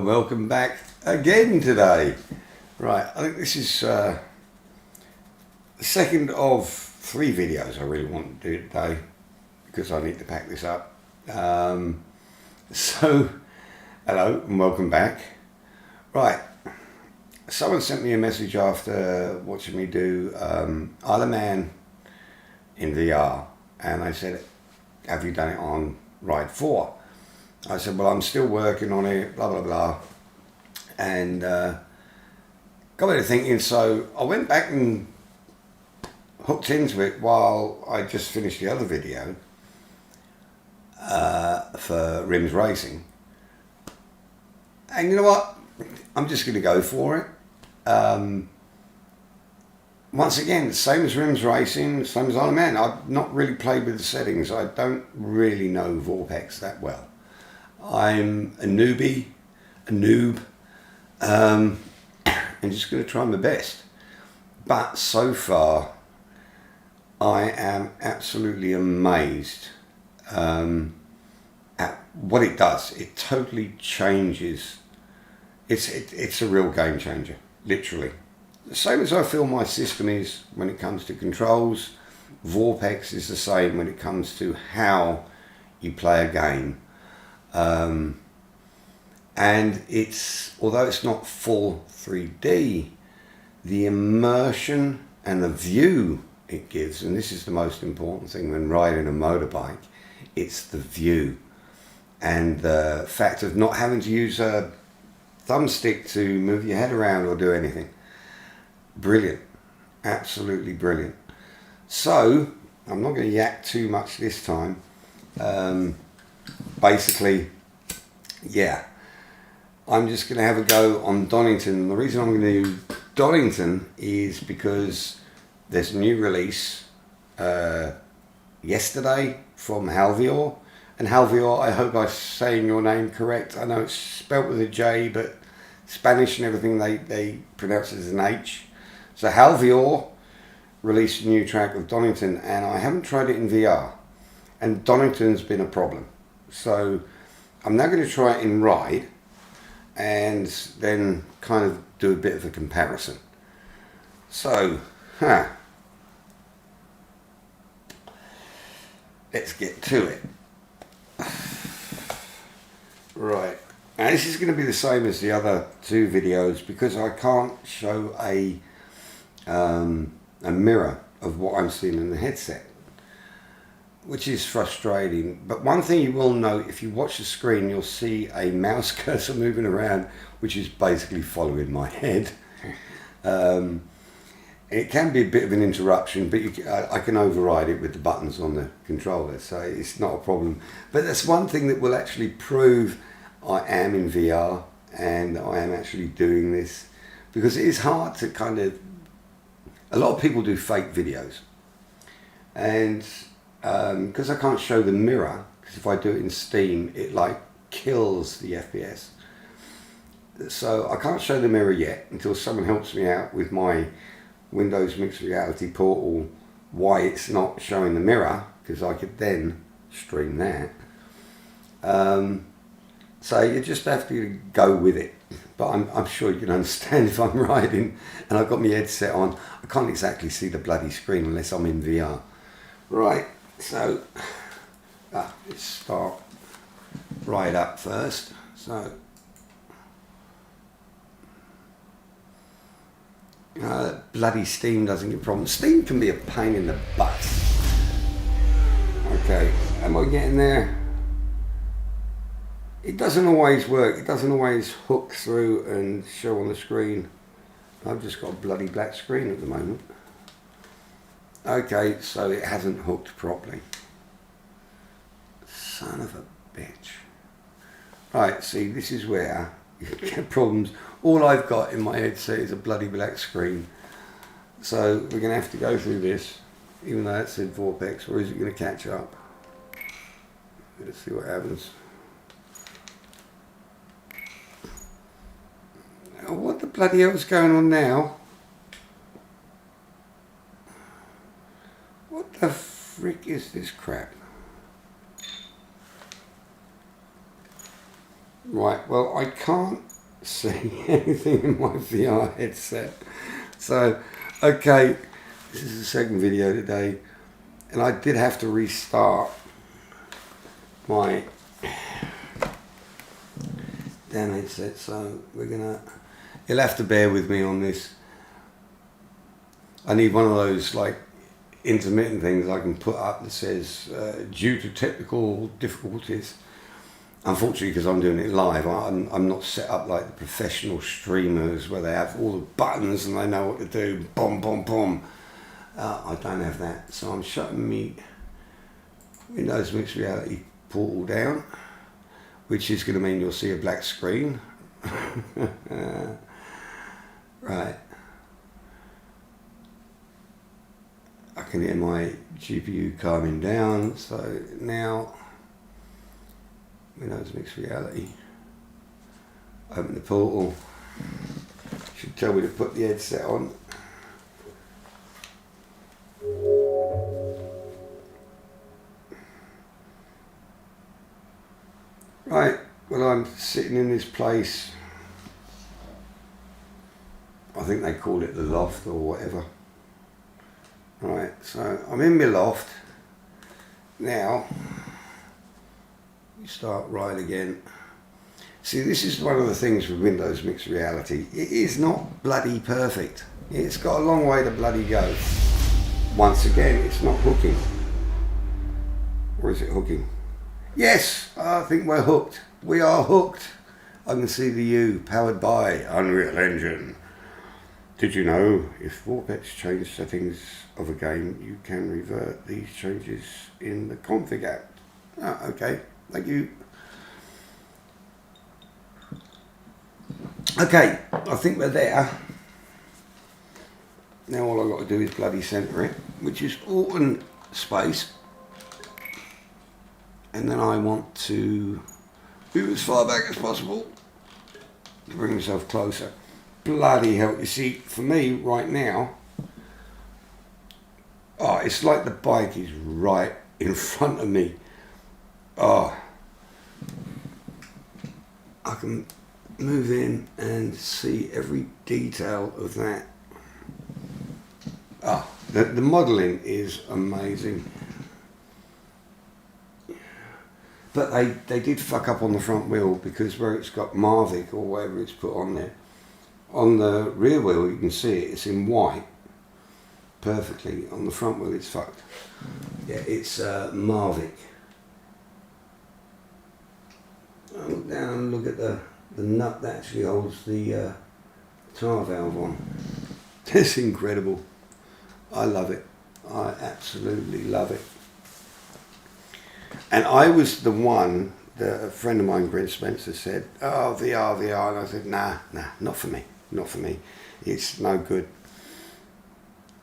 and welcome back again today. Right, I think this is the second of 3 videos I really want to do today because I need to pack this up. So, hello and welcome back. Right, someone sent me a message after watching me do Isle of Man in VR, and I said, have you done it on RIDE4? I said, well, I'm still working on it, blah, blah, blah. And got me to thinking, so I went back and hooked into it while I just finished the other video for Rims Racing. And you know what? I'm just going to go for it. Once again, same as Rims Racing, same as Isle of Man. I've not really played with the settings. I don't really know VorpX that well. I'm a noob, and just going to try my best. But so far, I am absolutely amazed at what it does. It totally changes. It's a real game changer, literally. The same as I feel my system is when it comes to controls, VorpX is the same when it comes to how you play a game. And although it's not full 3D, the immersion and the view it gives, and this is the most important thing when riding a motorbike, it's the view and the fact of not having to use a thumbstick to move your head around or do anything. Brilliant, absolutely brilliant. So I'm not going to yak too much this time. Basically, yeah, I'm just going to have a go on Donington. The reason I'm going to do Donington is because there's a new release yesterday from Handlebar. And Handlebar, I hope I'm saying your name correct. I know it's spelt with a J, but Spanish and everything, they pronounce it as an H. So Handlebar released a new track of Donington, and I haven't tried it in VR. And Donington's been a problem. So I'm now going to try it in RIDE and then kind of do a bit of a comparison. So, let's get to it. Right, now this is going to be the same as the other 2 videos because I can't show a mirror of what I'm seeing in the headset, which is frustrating. But one thing you will note, if you watch the screen, you'll see a mouse cursor moving around, which is basically following my head. It can be a bit of an interruption, but I can override it with the buttons on the controller, so it's not a problem. But that's one thing that will actually prove I am in VR and I am actually doing this, because it is hard to kind of... A lot of people do fake videos, and because I can't show the mirror, because if I do it in Steam, it like kills the FPS. So I can't show the mirror yet until someone helps me out with my Windows Mixed Reality Portal, why it's not showing the mirror, because I could then stream that. So you just have to go with it. But I'm sure you can understand if I'm riding and I've got my headset on, I can't exactly see the bloody screen unless I'm in VR. Right, so let's start right up first. So bloody Steam doesn't give problems. Steam can be a pain in the butt. Okay, am I getting there? It doesn't always work. It doesn't always hook through and show on the screen. I've just got a bloody black screen at the moment. Okay, so it hasn't hooked properly. Son of a bitch. Right, see, this is where you get problems. All I've got in my headset is a bloody black screen. So we're going to have to go through this, even though it said VorpX, or is it going to catch up? Let's see what happens. Oh, what the bloody hell's going on now? What the frick is this crap? Right, well, I can't see anything in my VR headset. So, okay, this is the second video today, and I did have to restart my damn headset, so you'll have to bear with me on this. I need one of those like intermittent things I can put up that says due to technical difficulties. Unfortunately, because I'm doing it live, I'm not set up like the professional streamers where they have all the buttons and they know what to do, boom, boom, boom. I don't have that, so I'm shutting me Windows Mixed Reality portal down, which is going to mean you'll see a black screen. Right. I can hear my GPU calming down, so now Windows Mixed Reality. Open the portal. Should tell me to put the headset on. Right, well, I'm sitting in this place. I think they call it the loft or whatever. Right, so I'm in my loft. Now, you start RIDE again. See, this is one of the things with Windows Mixed Reality. It is not bloody perfect. It's got a long way to bloody go. Once again, it's not hooking. Or is it hooking? Yes, I think we're hooked. We are hooked. I can see the U, powered by Unreal Engine. Did you know if VorpX changed settings of a game, you can revert these changes in the config app? Oh, okay, thank you. Okay, I think we're there. Now all I've got to do is bloody centre it, which is Alt and space. And then I want to move as far back as possible to bring myself closer. Bloody hell, you see, for me right now, oh, it's like the bike is right in front of me. Oh, I can move in and see every detail of that. Oh, the modelling is amazing. But they did fuck up on the front wheel, because where it's got Mavic or whatever it's put on there, on the rear wheel you can see it, it's in white perfectly. On the front wheel it's fucked. Yeah, it's Mavic. I look down and look at the nut that actually holds the tar valve on. It's incredible. I love it. I absolutely love it. And I was the one that a friend of mine, Brent Spencer, said, oh, VR, VR. And I said, nah, not for me. Not for me. It's no good.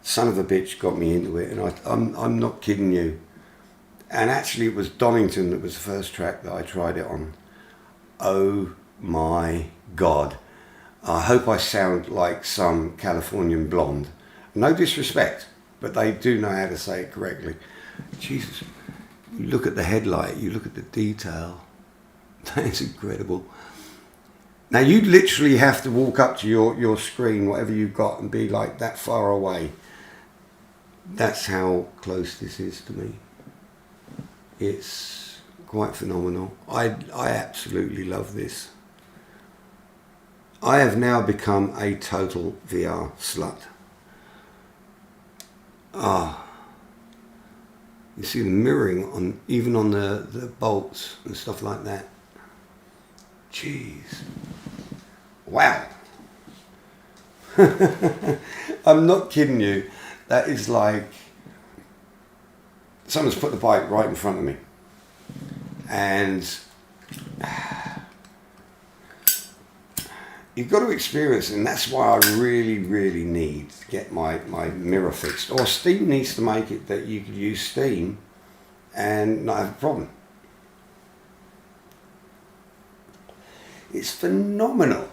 Son of a bitch got me into it, and I'm not kidding you. And actually it was Donington that was the first track that I tried it on. Oh my God. I hope I sound like some Californian blonde. No disrespect, but they do know how to say it correctly. Jesus. You look at the headlight, you look at the detail. That is incredible. Now you literally have to walk up to your screen, whatever you've got, and be like that far away. That's how close this is to me. It's quite phenomenal. I absolutely love this. I have now become a total VR slut. Ah. You see the mirroring on even on the bolts and stuff like that. Jeez. Wow. I'm not kidding you. That is like someone's put the bike right in front of me. And you've got to experience it, and that's why I really, really need to get my mirror fixed. Or Steam needs to make it that you could use Steam and not have a problem. It's phenomenal.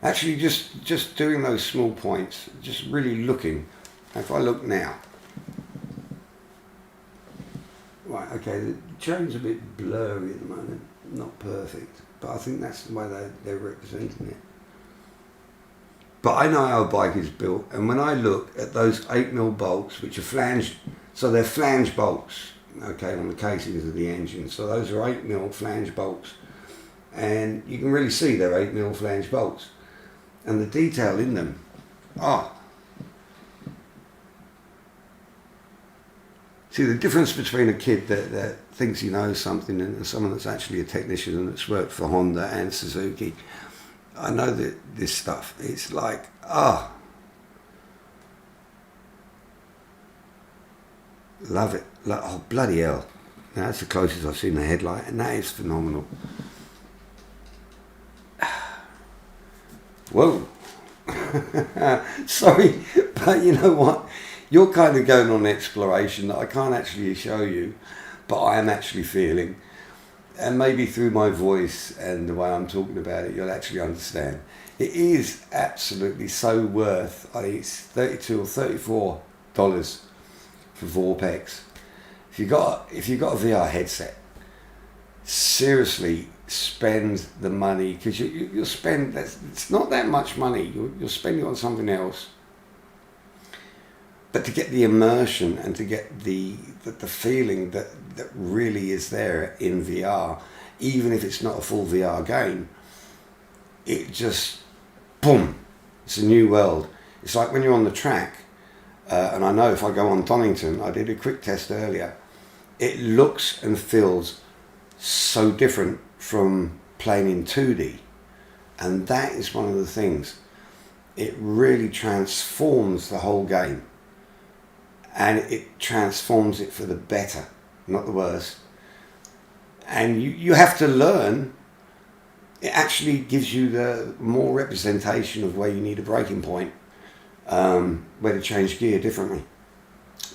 Actually, just doing those small points, just really looking. If I look now, right, okay, the train's a bit blurry at the moment, not perfect, but I think that's the way they're representing it. But I know how a bike is built, and when I look at those 8mm bolts, which are flanged, so they're flange bolts, okay, on the casings of the engine. So those are 8mm flange bolts, and you can really see they're 8mm flange bolts, and the detail in them, see the difference between a kid that thinks he knows something and someone that's actually a technician and that's worked for Honda and Suzuki. I know that this stuff, it's like, love it. Oh, bloody hell. Now, that's the closest I've seen a headlight, and that is phenomenal. Whoa. Sorry, but you know what? You're kind of going on exploration that I can't actually show you, but I am actually feeling. And maybe through my voice and the way I'm talking about it, you'll actually understand. It is absolutely so worth, I think it's $32 or $34 for VorpX. If you got a VR headset, seriously spend the money, because you'll spend, it's not that much money, you'll spend it on something else. But to get the immersion and to get the feeling that really is there in VR, even if it's not a full VR game, it just, boom, it's a new world. It's like when you're on the track, and I know if I go on Donington, I did a quick test earlier, it looks and feels so different from playing in 2D. And that is one of the things. It really transforms the whole game. And it transforms it for the better, not the worse. And you have to learn. It actually gives you the more representation of where you need a braking point, where to change gear differently,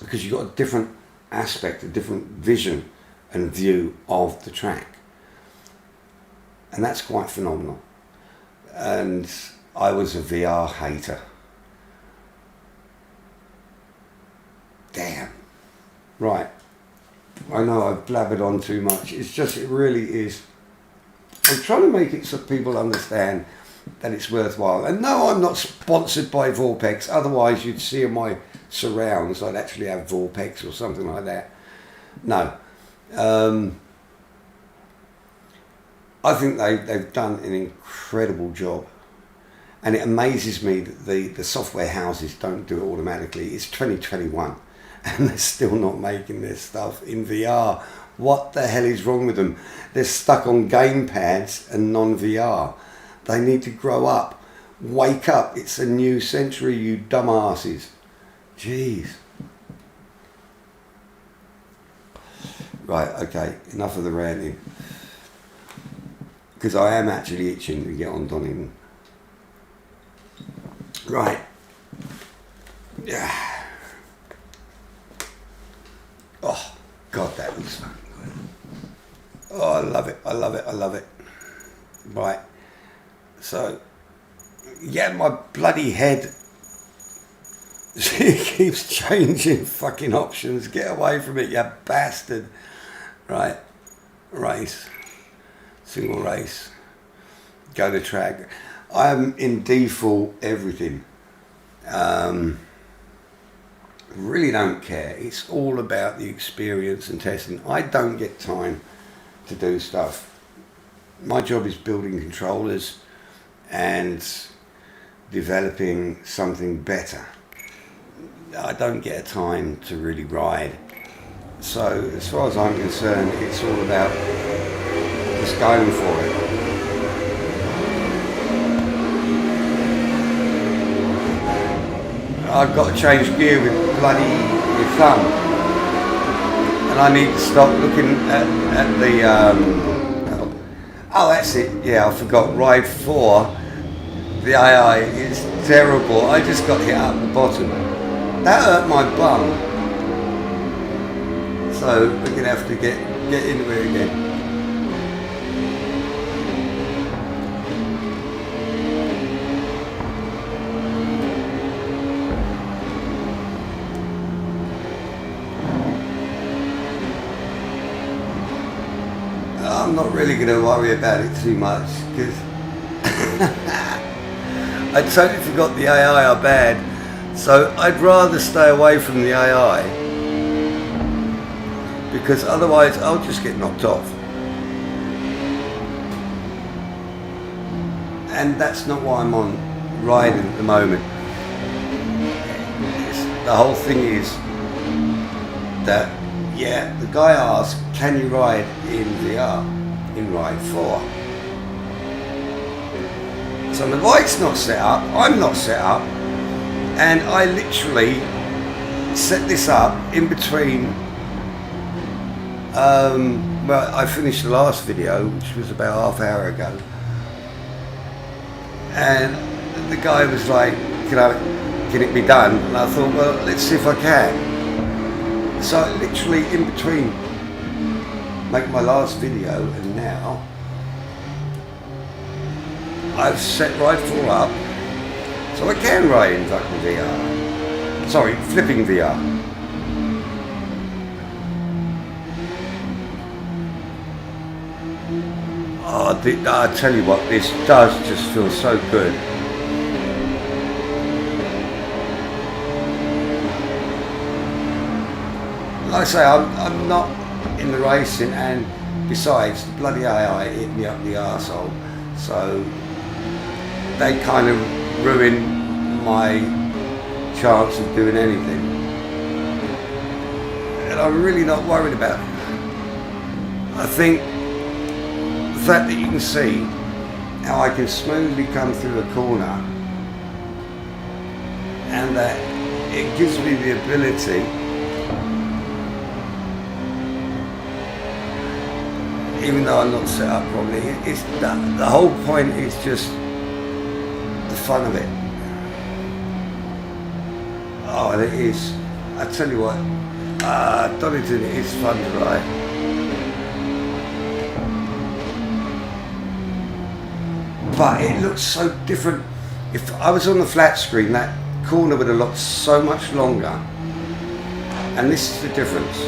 because you've got a different aspect, a different vision and view of the track. And that's quite phenomenal. And I was a VR hater. Damn. Right. I know I've blabbered on too much. It's just, it really is. I'm trying to make it so people understand that it's worthwhile. And no, I'm not sponsored by VorpX. Otherwise, you'd see in my surrounds, I'd actually have VorpX or something like that. No. I think they've done an incredible job. And it amazes me that the software houses don't do it automatically. It's 2021. And they're still not making this stuff in VR. What the hell is wrong with them? They're stuck on game pads and non-VR. They need to grow up. Wake up. It's a new century, you dumbasses. Jeez. Right, okay. Enough of the ranting. Because I am actually itching to get on Donington. Right. Yeah. Oh, God, that was fucking good. Oh, I love it, I love it, I love it. Right. So, yeah, my bloody head, it keeps changing fucking options. Get away from it, you bastard. Right. Race. Single race. Go to track. I am in default everything. Really don't care. It's all about the experience and testing. I don't get time to do stuff. My job is building controllers and developing something better. I don't get a time to really ride. So as far as I'm concerned, it's all about just going for it. I've got to change gear with bloody thumb, and I need to stop looking at the oh, that's it, yeah, I forgot. RIDE4, the AI is terrible. I just got hit up the bottom. That hurt my bum, so we're gonna have to get into it again. really going to worry about it too much because I totally forgot the AI are bad, so I'd rather stay away from the AI because otherwise I'll just get knocked off. And that's not why I'm on riding at the moment. The whole thing is that, yeah, the guy asked, can you ride in VR in RIDE4? So the bike's not set up, I'm not set up, and I literally set this up in between. Well, I finished the last video, which was about half an hour ago, and the guy was like, can it be done? And I thought, well, let's see if I can. So literally in between make my last video and now, I've set RIDE4 up so I can ride in fucking VR. Sorry, flipping VR. Oh, I tell you what, this does just feel so good. Like I say, I'm not in the racing, and besides, the bloody AI hit me up the arsehole, so they kind of ruin my chance of doing anything. And I'm really not worried about it. I think the fact that you can see how I can smoothly come through a corner, and that it gives me the ability even though I'm not set up properly, it's the whole point is just the fun of it. Oh, and it is. I tell you what, Donington is fun to ride. But it looks so different. If I was on the flat screen, that corner would have looked so much longer. And this is the difference.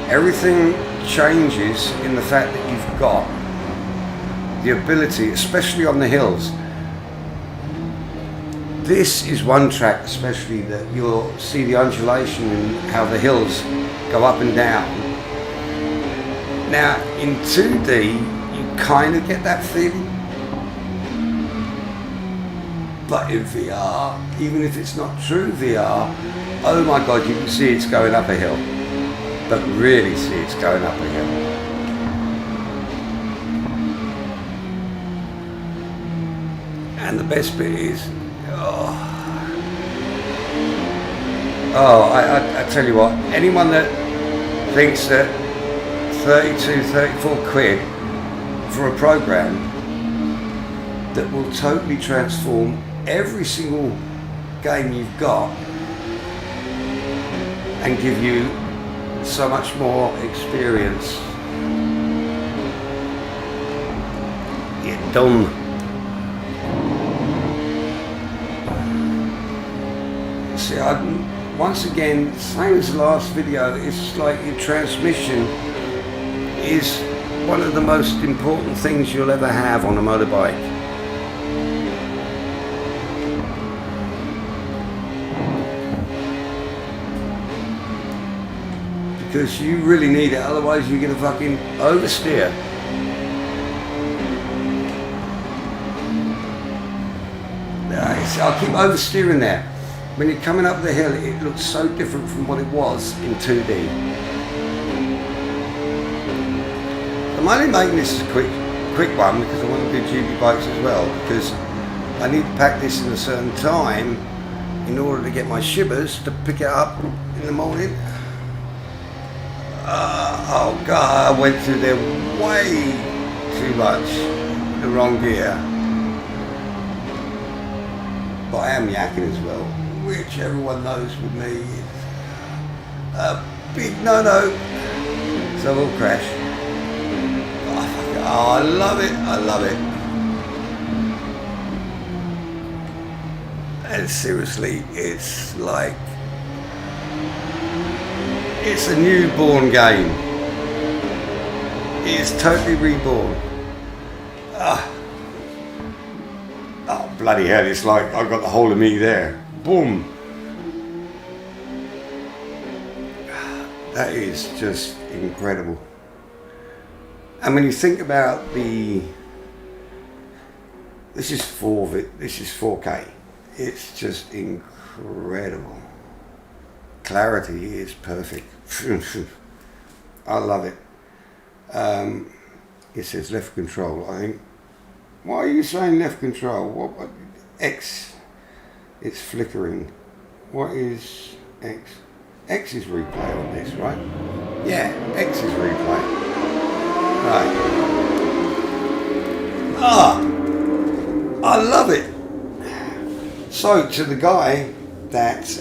Everything changes in the fact that you've got the ability, especially on the hills. This is one track especially that you'll see the undulation and how the hills go up and down. Now in 2D you kind of get that feeling, but in VR, even if it's not true VR, oh my god, you can see it's going up a hill. But really see it's going up a hill. And the best bit is, I tell you what, anyone that thinks that 32, 34 quid for a program that will totally transform every single game you've got and give you so much more experience. You're dumb. See, once again, same as the last video, it's like your transmission is one of the most important things you'll ever have on a motorbike. Because you really need it, otherwise you're going to fucking oversteer. I'll keep oversteering there. When you're coming up the hill, it looks so different from what it was in 2D. I'm only making this a quick one because I want to do GPBikes as well, because I need to pack this in a certain time in order to get my shivers to pick it up in the morning. Oh god, I went through there way too much, the wrong gear. But I am yakking as well, which everyone knows with me is a big no-no. So we'll crash. Oh, I love it, I love it. And seriously, it's like, it's a newborn game. It is totally reborn. Oh, bloody hell, it's like I've got the whole of me there. Boom. That is just incredible. And when you think about this is 4K. It's just incredible. Clarity is perfect. I love it. It says left control. I think, why are you saying left control? What X? It's flickering. What is X? X is replay on this, right? Yeah, X is replay. Right. I love it. So to the guy that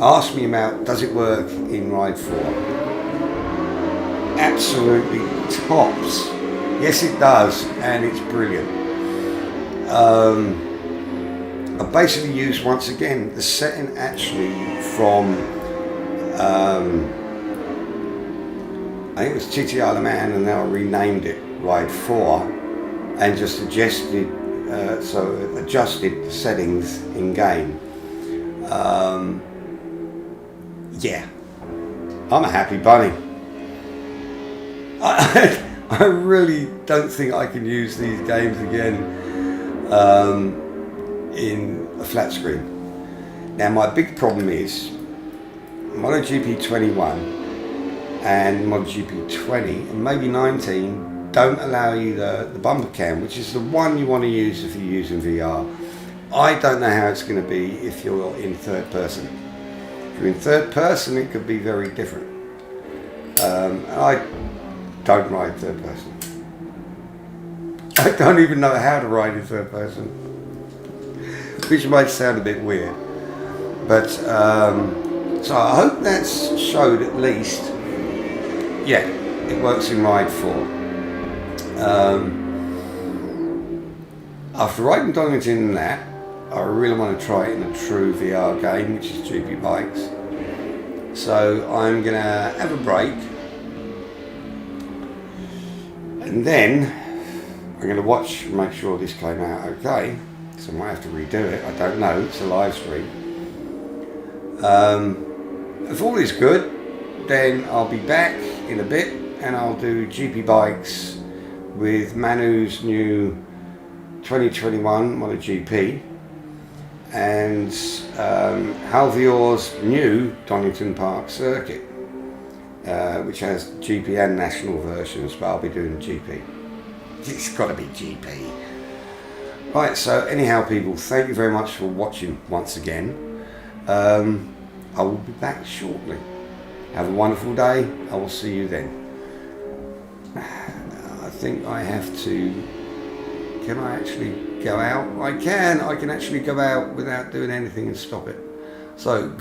asked me about does it work in RIDE4, absolutely tops. Yes, it does, and it's brilliant. I basically used once again the setting actually from I think it was Titi Alaman, and now I renamed it RIDE4 and just adjusted the settings in game. Yeah, I'm a happy bunny. I really don't think I can use these games again in a flat screen. Now my big problem is MotoGP 21 and MotoGP 20 and maybe 19 don't allow you the bumper cam, which is the one you want to use if you're using VR. I don't know how it's going to be if you're in third person. If you're in third person, it could be very different. I don't ride third person. I don't even know how to ride in third person, which might sound a bit weird. But so I hope that's showed at least. Yeah, it works in RIDE4. After riding Donington and that, I really want to try it in a true VR game, which is GPBikes. So I'm going to have a break. And then I'm going to watch and make sure this came out okay. So I might have to redo it. I don't know. It's a live stream. If all is good, then I'll be back in a bit and I'll do GPBikes with Manu's new 2021 MotoGP and Halvior's new Donington Park circuit, which has GP and national versions, but I'll be doing GP. It's got to be GP. Right, so anyhow people, thank you very much for watching once again. I will be back shortly. Have a wonderful day. I will see you then. I think I have to... Can I actually go out? I can actually go out without doing anything and stop it. So, good.